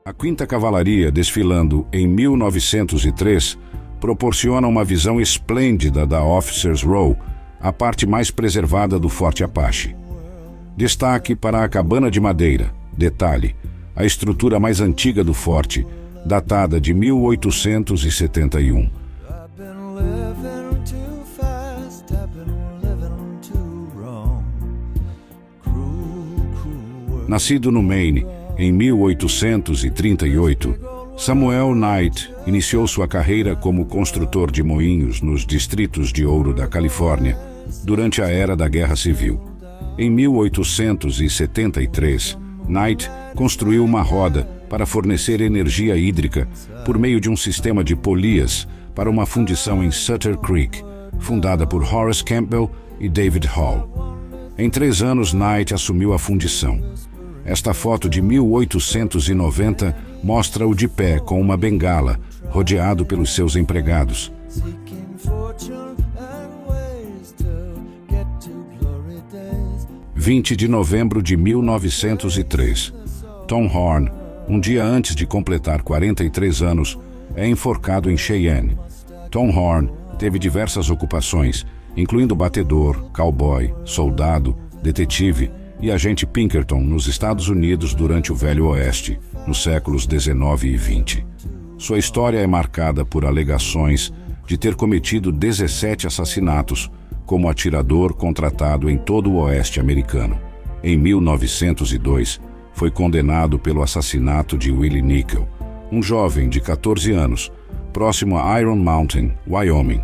A 5ª Cavalaria, desfilando em 1903, proporciona uma visão esplêndida da Officers Row, a parte mais preservada do Forte Apache. Destaque para a cabana de madeira. Detalhe: a estrutura mais antiga do forte, datada de 1871. Nascido no Maine em 1838, Samuel Knight iniciou sua carreira como construtor de moinhos nos distritos de ouro da Califórnia durante a era da Guerra Civil. Em 1873, Knight construiu uma roda para fornecer energia hídrica por meio de um sistema de polias para uma fundição em Sutter Creek, fundada por Horace Campbell e David Hall. Em 3 anos, Knight assumiu a fundição. Esta foto de 1890 mostra-o de pé com uma bengala, rodeado pelos seus empregados. 20 de novembro de 1903. Tom Horn, um dia antes de completar 43 anos, é enforcado em Cheyenne. Tom Horn teve diversas ocupações, incluindo batedor, cowboy, soldado, detetive e agente Pinkerton nos Estados Unidos durante o Velho Oeste, nos séculos 19 e 20. Sua história é marcada por alegações de ter cometido 17 assassinatos como atirador contratado em todo o Oeste americano. Em 1902, foi condenado pelo assassinato de Willie Nickel, um jovem de 14 anos, próximo a Iron Mountain, Wyoming.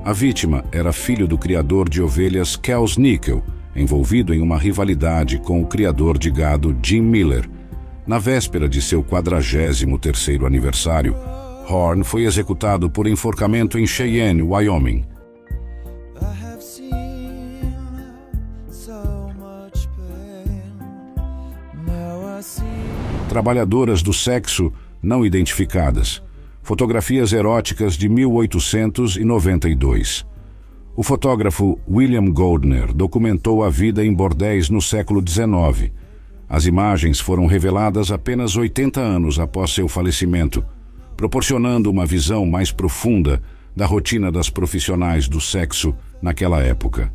A vítima era filho do criador de ovelhas Kels Nickel, envolvido em uma rivalidade com o criador de gado Jim Miller. Na véspera de seu 43º aniversário, Horn foi executado por enforcamento em Cheyenne, Wyoming. Trabalhadoras do sexo não identificadas. Fotografias eróticas de 1892. O fotógrafo William Goldner documentou a vida em bordéis no século XIX. As imagens foram reveladas apenas 80 anos após seu falecimento, proporcionando uma visão mais profunda da rotina das profissionais do sexo naquela época.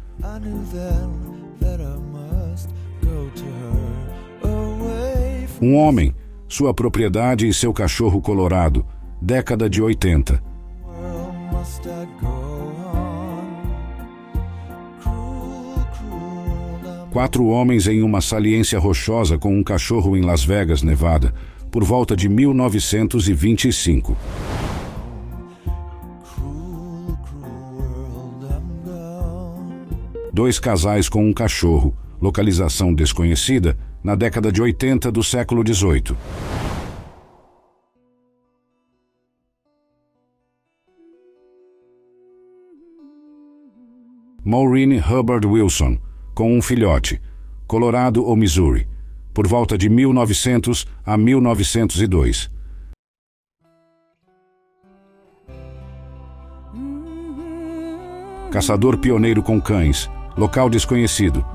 Um homem, sua propriedade e seu cachorro colorado, década de 80. Quatro homens em uma saliência rochosa com um cachorro em Las Vegas, Nevada, por volta de 1925. Dois casais com um cachorro, localização desconhecida, na década de 80 do século XVIII. Maureen Hubbard Wilson, com um filhote, Colorado ou Missouri, por volta de 1900 a 1902. Caçador pioneiro com cães, local desconhecido.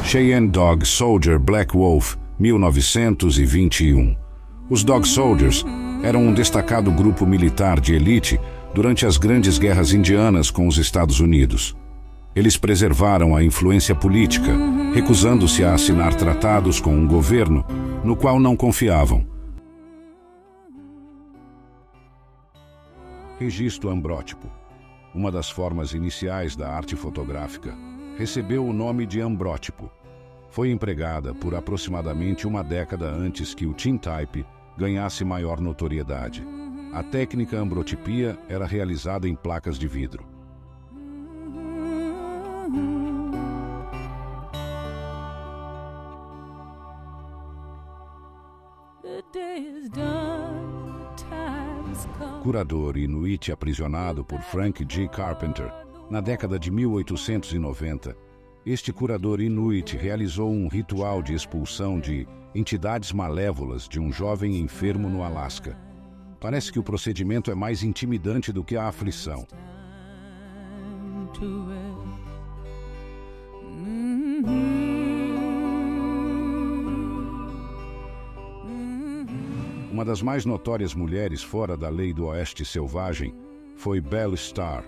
Cheyenne Dog Soldier Black Wolf, 1921. Os Dog Soldiers eram um destacado grupo militar de elite durante as grandes guerras indianas com os Estados Unidos. Eles preservaram a influência política, recusando-se a assinar tratados com um governo no qual não confiavam. Registro ambrótipo, uma das formas iniciais da arte fotográfica, recebeu o nome de ambrótipo. Foi empregada por aproximadamente uma década antes que o tintype ganhasse maior notoriedade. A técnica ambrotipia era realizada em placas de vidro. Curador inuit aprisionado por Frank G. Carpenter, na década de 1890, este curador inuit realizou um ritual de expulsão de entidades malévolas de um jovem enfermo no Alasca. Parece que o procedimento é mais intimidante do que a aflição. Uma das mais notórias mulheres fora da lei do Oeste Selvagem foi Belle Starr.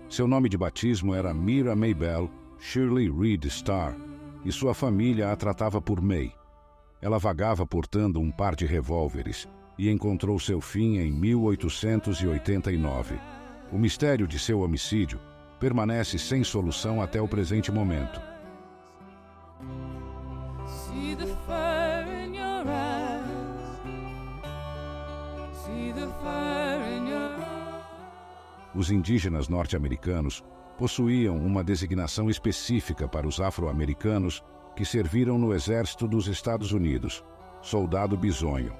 Seu nome de batismo era Myra Maybelle Shirley Reed Starr, e sua família a tratava por May. Ela vagava portando um par de revólveres e encontrou seu fim em 1889. O mistério de seu homicídio permanece sem solução até o presente momento. See the fire in your eyes. See the fire in your eyes. Os indígenas norte-americanos possuíam uma designação específica para os afro-americanos que serviram no exército dos Estados Unidos, soldado bisonho.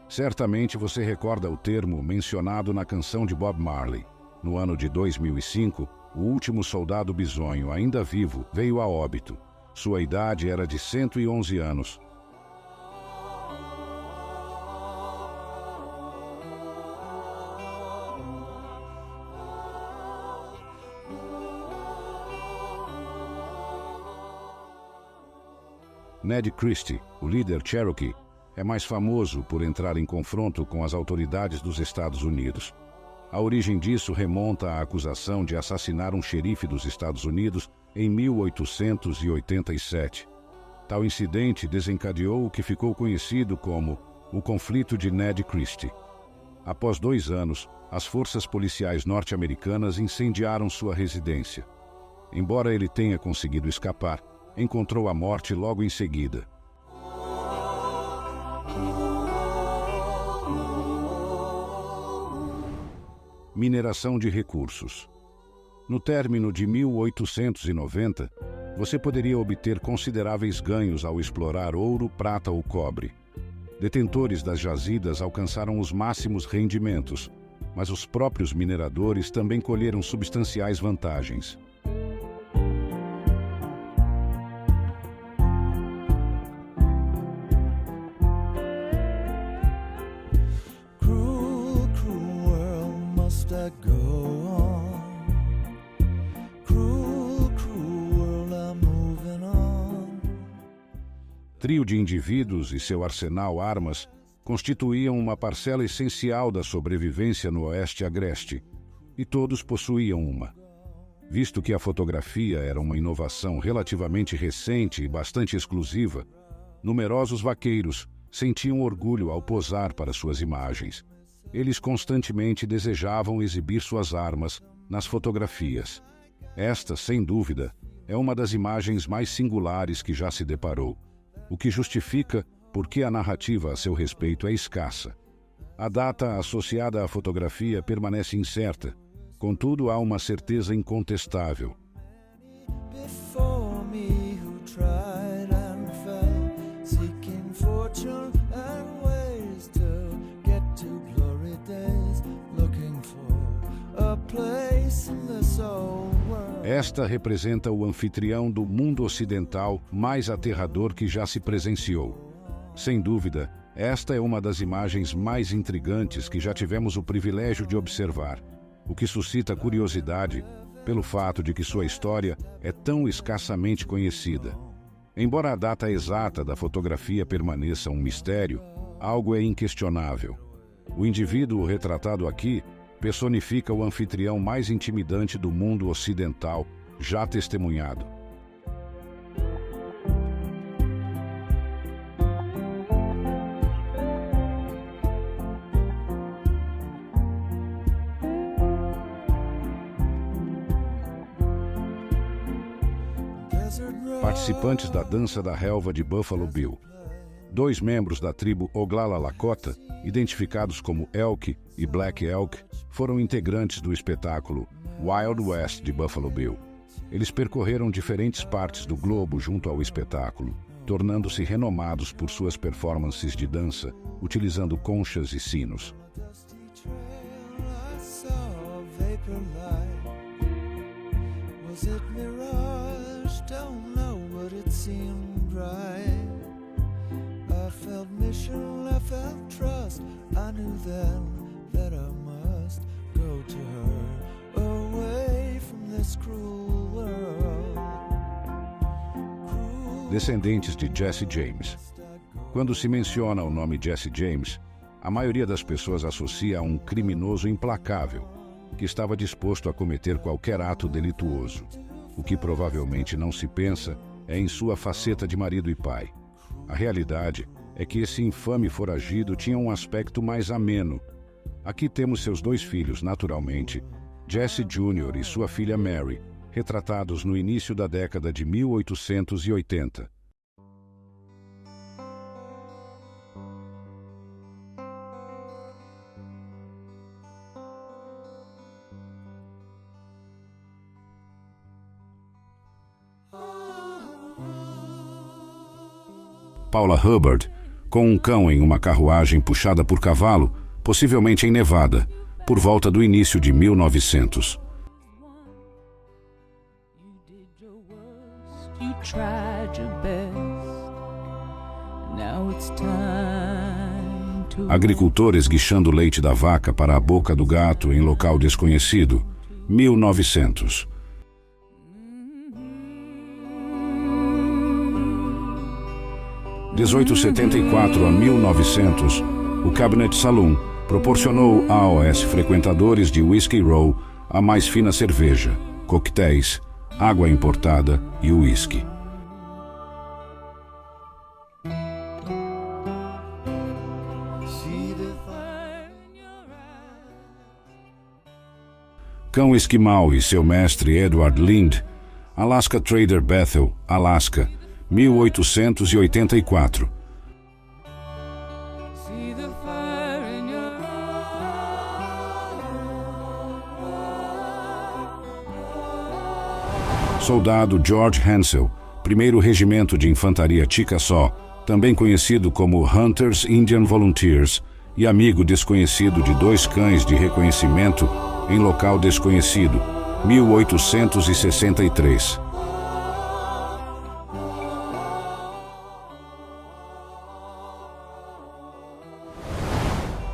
Certamente você recorda o termo mencionado na canção de Bob Marley. No ano de 2005, o último soldado bisonho ainda vivo veio a óbito. Sua idade era de 111 anos. Ned Christie, o líder Cherokee, é mais famoso por entrar em confronto com as autoridades dos Estados Unidos. A origem disso remonta à acusação de assassinar um xerife dos Estados Unidos em 1887. Tal incidente desencadeou o que ficou conhecido como o Conflito de Ned Christie. Após 2 anos, as forças policiais norte-americanas incendiaram sua residência. Embora ele tenha conseguido escapar, encontrou a morte logo em seguida. Mineração de recursos. No término de 1890, você poderia obter consideráveis ganhos ao explorar ouro, prata ou cobre. Detentores das jazidas alcançaram os máximos rendimentos, mas os próprios mineradores também colheram substanciais vantagens. Trio de indivíduos e seu arsenal armas constituíam uma parcela essencial da sobrevivência no Oeste Agreste, e todos possuíam uma. Visto que a fotografia era uma inovação relativamente recente e bastante exclusiva, numerosos vaqueiros sentiam orgulho ao posar para suas imagens. Eles constantemente desejavam exibir suas armas nas fotografias. Esta, sem dúvida, é uma das imagens mais singulares que já se deparou, o que justifica por que a narrativa a seu respeito é escassa. A data associada à fotografia permanece incerta, contudo há uma certeza incontestável. Esta representa o anfitrião do mundo ocidental mais aterrador que já se presenciou. Sem dúvida, esta é uma das imagens mais intrigantes que já tivemos o privilégio de observar, o que suscita curiosidade pelo fato de que sua história é tão escassamente conhecida. Embora a data exata da fotografia permaneça um mistério, algo é inquestionável. O indivíduo retratado aqui personifica o anfitrião mais intimidante do mundo ocidental já testemunhado. Participantes da dança da relva de Buffalo Bill. 2 membros da tribo Oglala Lakota, identificados como Elk e Black Elk, foram integrantes do espetáculo Wild West de Buffalo Bill. Eles percorreram diferentes partes do globo junto ao espetáculo, tornando-se renomados por suas performances de dança, utilizando conchas e sinos. I felt trust. I knew then that I must go to her, away from this cruel world. Descendentes de Jesse James. Quando se menciona o nome Jesse James, A maioria das pessoas associa a um criminoso implacável, que estava disposto a cometer qualquer ato delituoso. O que provavelmente não se pensa é em sua faceta de marido e pai. A realidade é que esse infame foragido tinha um aspecto mais ameno. Aqui temos seus 2 filhos, naturalmente, Jesse Jr. e sua filha Mary, retratados no início da década de 1880. Paula Hubbard, com um cão em uma carruagem puxada por cavalo, possivelmente em Nevada, por volta do início de 1900. Agricultor esguichando leite da vaca para a boca do gato em local desconhecido, 1900. De 1874 a 1900, o Cabinet Saloon proporcionou a AOS frequentadores de Whiskey Row a mais fina cerveja, coquetéis, água importada e uísque. Cão Esquimal e seu mestre Edward Lind, Alaska Trader Bethel, Alaska, 1884. Soldado George Hansel, 1º Regimento de Infantaria Chickasaw, também conhecido como Hunters Indian Volunteers, e amigo desconhecido de 2 cães de reconhecimento em local desconhecido, 1863.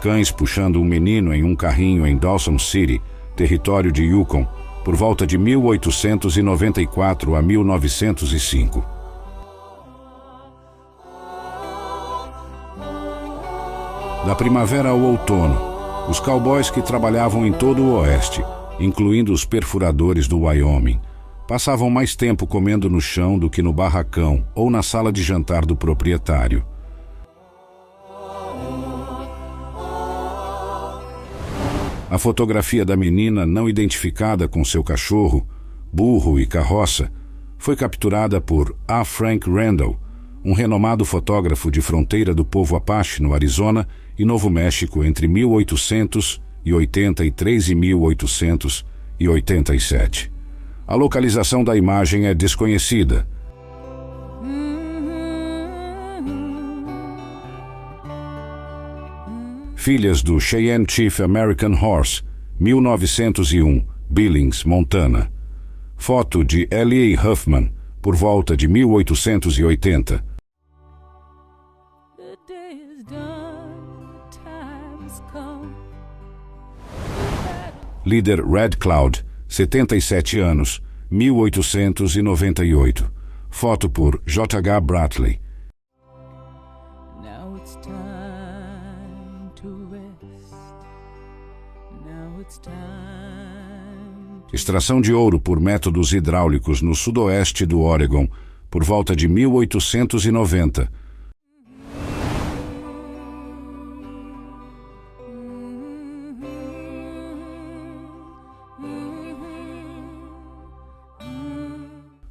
Cães puxando um menino em um carrinho em Dawson City, território de Yukon, por volta de 1894 a 1905. Da primavera ao outono, os cowboys que trabalhavam em todo o oeste, incluindo os perfuradores do Wyoming, passavam mais tempo comendo no chão do que no barracão ou na sala de jantar do proprietário. A fotografia da menina não identificada com seu cachorro, burro e carroça foi capturada por A. Frank Randall, um renomado fotógrafo de fronteira do povo Apache no Arizona e Novo México entre 1883 e 1887. A localização da imagem é desconhecida. Filhas do Cheyenne Chief American Horse, 1901, Billings, Montana. Foto de L.A. Huffman, por volta de 1880. Líder Red Cloud, 77 anos, 1898. Foto por J.H. Bratley. Extração de ouro por métodos hidráulicos no sudoeste do Oregon, por volta de 1890.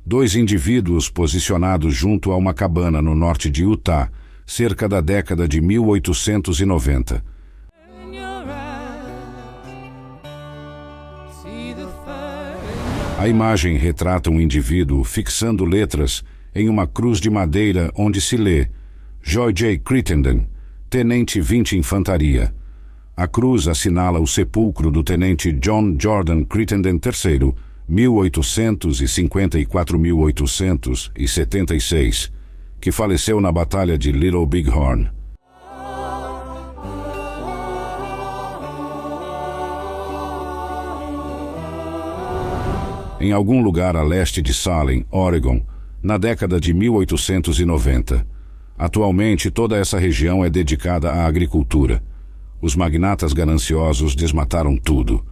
Dois indivíduos posicionados junto a uma cabana no norte de Utah, cerca da década de 1890. A imagem retrata um indivíduo fixando letras em uma cruz de madeira onde se lê Joy J. Crittenden, Tenente 20 Infantaria. A cruz assinala o sepulcro do Tenente John Jordan Crittenden III, 1854-1876, que faleceu na Batalha de Little Bighorn. Em algum lugar a leste de Salem, Oregon, na década de 1890. Atualmente, toda essa região é dedicada à agricultura. Os magnatas gananciosos desmataram tudo.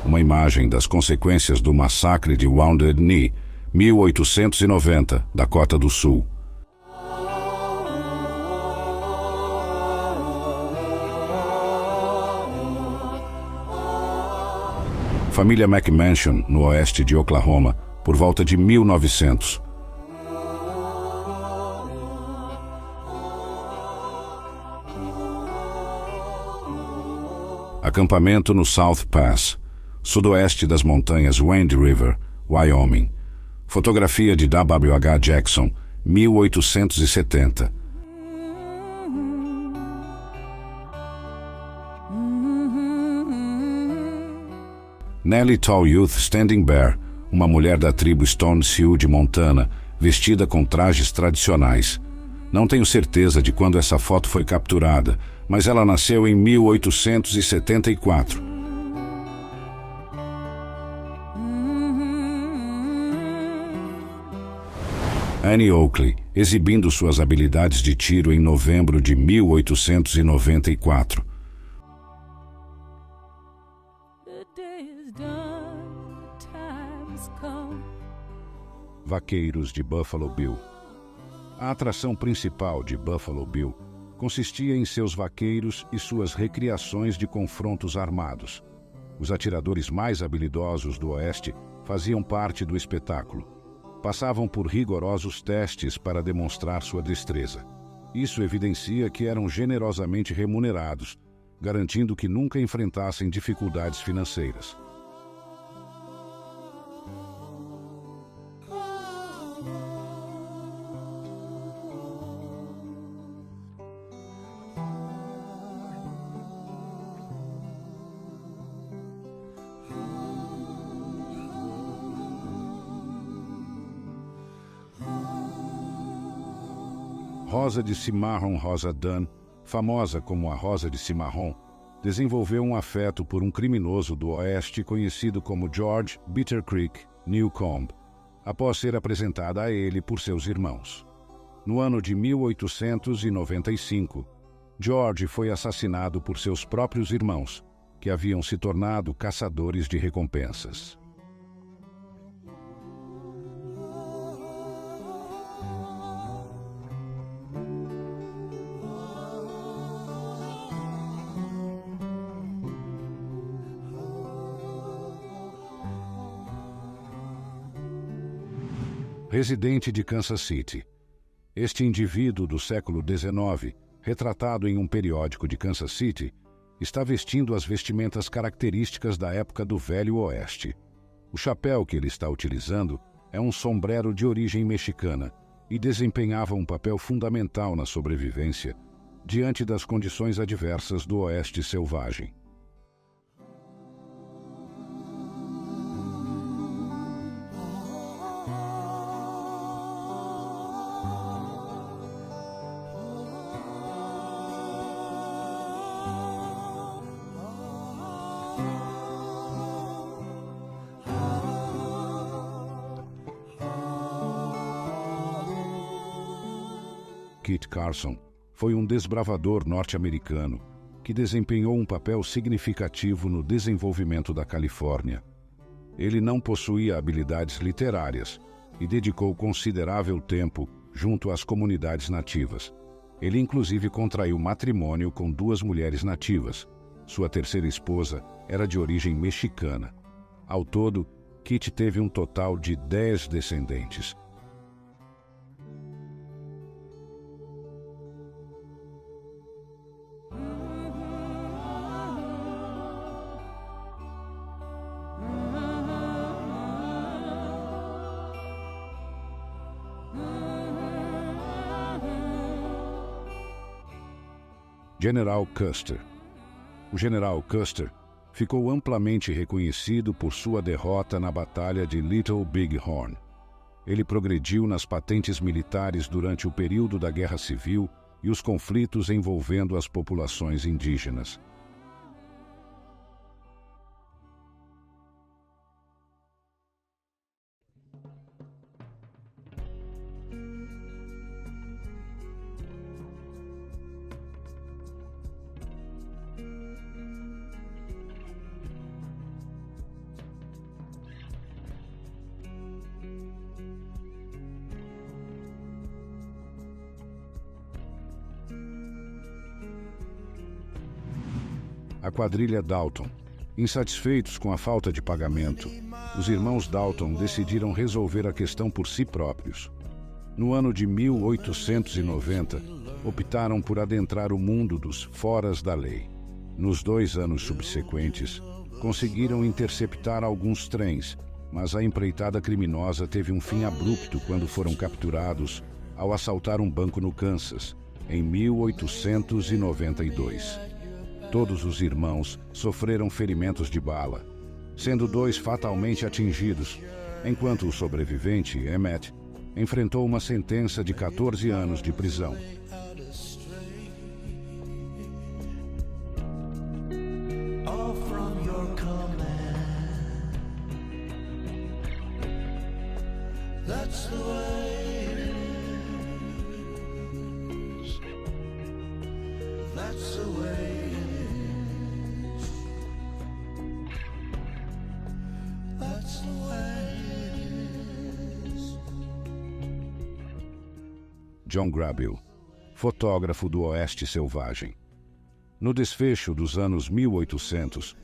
Uma imagem das consequências do massacre de Wounded Knee, 1890, Dakota do Sul. Família McMansion, no oeste de Oklahoma, por volta de 1900. Acampamento no South Pass, sudoeste das montanhas Wind River, Wyoming. Fotografia de W.H. Jackson, 1870. Nellie Tall Youth Standing Bear, uma mulher da tribo Stone Sioux de Montana, vestida com trajes tradicionais. Não tenho certeza de quando essa foto foi capturada, mas ela nasceu em 1874. Annie Oakley, exibindo suas habilidades de tiro em novembro de 1894. Vaqueiros de Buffalo Bill. A atração principal de Buffalo Bill consistia em seus vaqueiros e suas recriações de confrontos armados. Os atiradores mais habilidosos do Oeste faziam parte do espetáculo. Passavam por rigorosos testes para demonstrar sua destreza. Isso evidencia que eram generosamente remunerados, garantindo que nunca enfrentassem dificuldades financeiras. Rosa de Cimarron Rosa Dunn, famosa como a Rosa de Cimarron, desenvolveu um afeto por um criminoso do Oeste conhecido como George Bitter Creek Newcomb, após ser apresentada a ele por seus irmãos. No ano de 1895, George foi assassinado por seus próprios irmãos, que haviam se tornado caçadores de recompensas. Residente de Kansas City. Este indivíduo do século XIX, retratado em um periódico de Kansas City, está vestindo as vestimentas características da época do Velho Oeste. O chapéu que ele está utilizando é um sombrero de origem mexicana e desempenhava um papel fundamental na sobrevivência diante das condições adversas do Oeste selvagem. Kit Carson foi um desbravador norte-americano que desempenhou um papel significativo no desenvolvimento da Califórnia. Ele não possuía habilidades literárias e dedicou considerável tempo junto às comunidades nativas. Ele inclusive contraiu matrimônio com 2 mulheres nativas. Sua terceira esposa era de origem mexicana. Ao todo, Kit teve um total de 10 descendentes. General Custer. O General Custer ficou amplamente reconhecido por sua derrota na Batalha de Little Big Horn. Ele progrediu nas patentes militares durante o período da Guerra Civil e os conflitos envolvendo as populações indígenas. a quadrilha Dalton. Insatisfeitos com a falta de pagamento, os irmãos Dalton decidiram resolver a questão por si próprios. No ano de 1890, optaram por adentrar o mundo dos foras da lei. Nos 2 anos subsequentes, conseguiram interceptar alguns trens, mas a empreitada criminosa teve um fim abrupto quando foram capturados ao assaltar um banco no Kansas, em 1892. Todos os irmãos sofreram ferimentos de bala, sendo 2 fatalmente atingidos, enquanto o sobrevivente, Emmett, enfrentou uma sentença de 14 anos de prisão. John Grabill, fotógrafo do Oeste Selvagem. No desfecho dos anos 1800,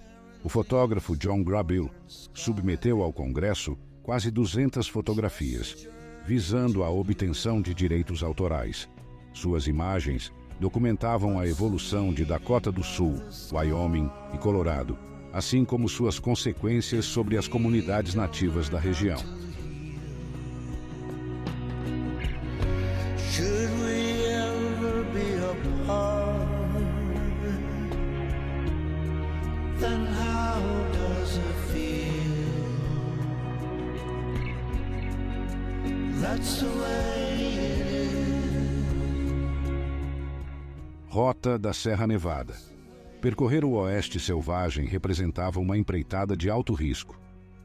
o fotógrafo John Grabill submeteu ao Congresso quase 200 fotografias, visando a obtenção de direitos autorais. Suas imagens documentavam a evolução de Dakota do Sul, Wyoming e Colorado, assim como suas consequências sobre as comunidades nativas da região. Should we ever be apart, then how does it feel? That's the way it is. Rota da Serra Nevada. Percorrer o Oeste Selvagem representava uma empreitada de alto risco.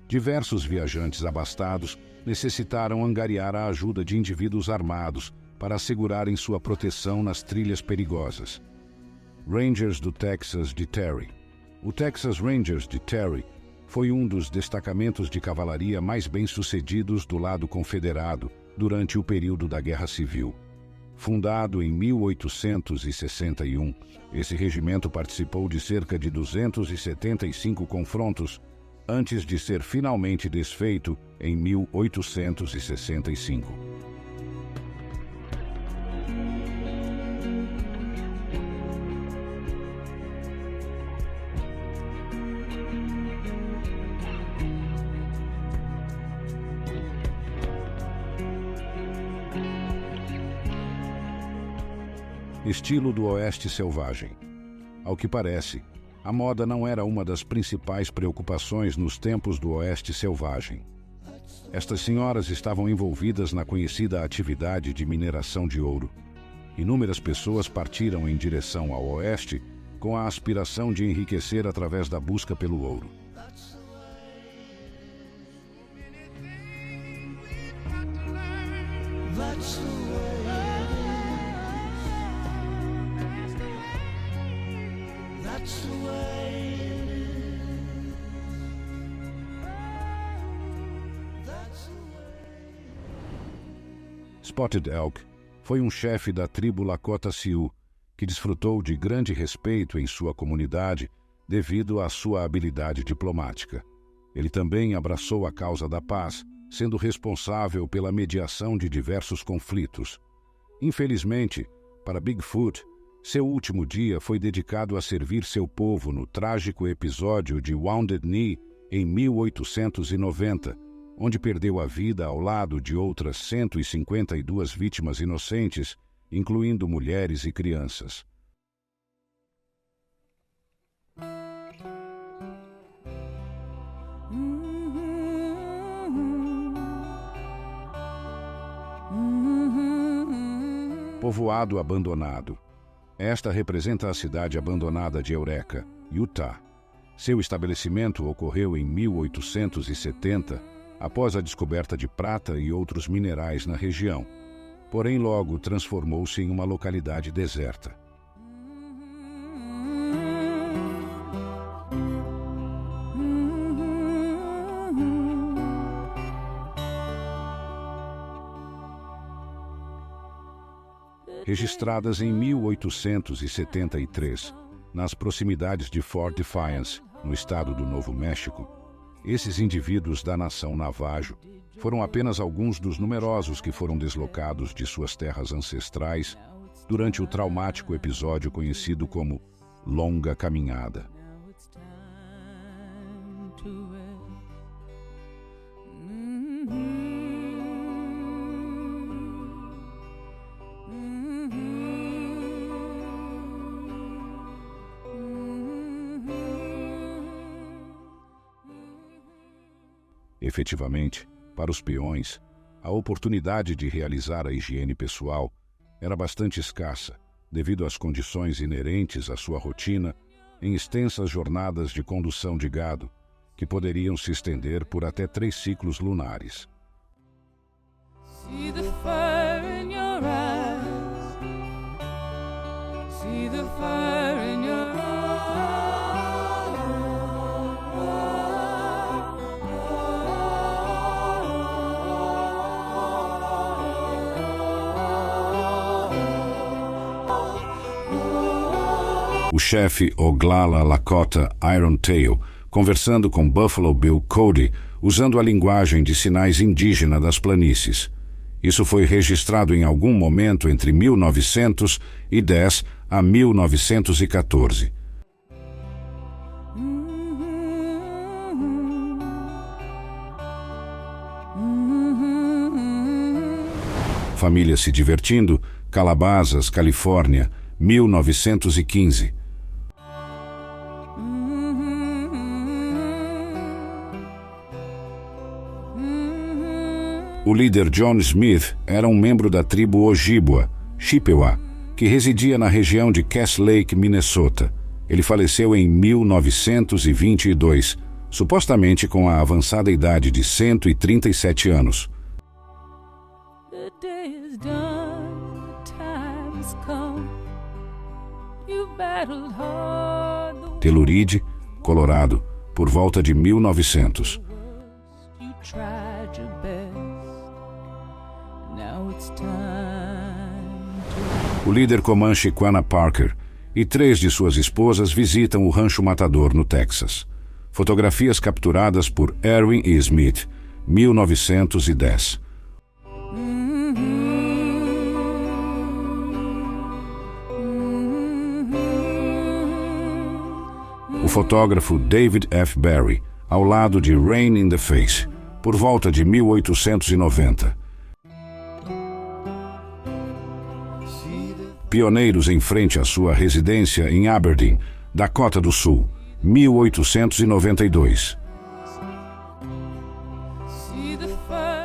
Diversos viajantes abastados necessitaram angariar a ajuda de indivíduos armados para assegurarem sua proteção nas trilhas perigosas. Rangers do Texas de Terry. O Texas Rangers de Terry foi um dos destacamentos de cavalaria mais bem-sucedidos do lado confederado durante o período da Guerra Civil. Fundado em 1861, esse regimento participou de cerca de 275 confrontos antes de ser finalmente desfeito em 1865. Estilo do Oeste Selvagem. Ao que parece, a moda não era uma das principais preocupações nos tempos do Oeste Selvagem. Estas senhoras estavam envolvidas na conhecida atividade de mineração de ouro. Inúmeras pessoas partiram em direção ao Oeste com a aspiração de enriquecer através da busca pelo ouro. Spotted Elk foi um chefe da tribo Lakota Sioux que desfrutou de grande respeito em sua comunidade devido à sua habilidade diplomática. Ele também abraçou a causa da paz, sendo responsável pela mediação de diversos conflitos. Infelizmente, para Bigfoot, seu último dia foi dedicado a servir seu povo no trágico episódio de Wounded Knee em 1890, onde perdeu a vida ao lado de outras 152 vítimas inocentes, incluindo mulheres e crianças. Povoado abandonado. Esta representa a cidade abandonada de Eureka, Utah. Seu estabelecimento ocorreu em 1870, após a descoberta de prata e outros minerais na região. Porém, logo transformou-se em uma localidade deserta. Registradas em 1873, nas proximidades de Fort Defiance, no estado do Novo México, esses indivíduos da nação Navajo foram apenas alguns dos numerosos que foram deslocados de suas terras ancestrais durante o traumático episódio conhecido como Longa Caminhada. Efetivamente, para os peões, a oportunidade de realizar a higiene pessoal era bastante escassa, devido às condições inerentes à sua rotina em extensas jornadas de condução de gado, que poderiam se estender por até 3 ciclos lunares. See the fire in your eyes. See the fire in your O chefe Oglala Lakota Irontail, conversando com Buffalo Bill Cody, usando a linguagem de sinais indígena das planícies. Isso foi registrado em algum momento entre 1910 a 1914. Família se divertindo, Calabasas, Califórnia, 1915. O líder John Smith era um membro da tribo Ojibwa, Chippewa, que residia na região de Cass Lake, Minnesota. Ele faleceu em 1922, supostamente com a avançada idade de 137 anos. Telluride, Colorado, por volta de 1900. O líder Comanche Quanah Parker e 3 de suas esposas visitam o Rancho Matador, no Texas. Fotografias capturadas por Erwin E. Smith, 1910. O fotógrafo David F. Barry, ao lado de Rain in the Face, por volta de 1890. Pioneiros em frente à sua residência em Aberdeen, Dakota do Sul, 1892.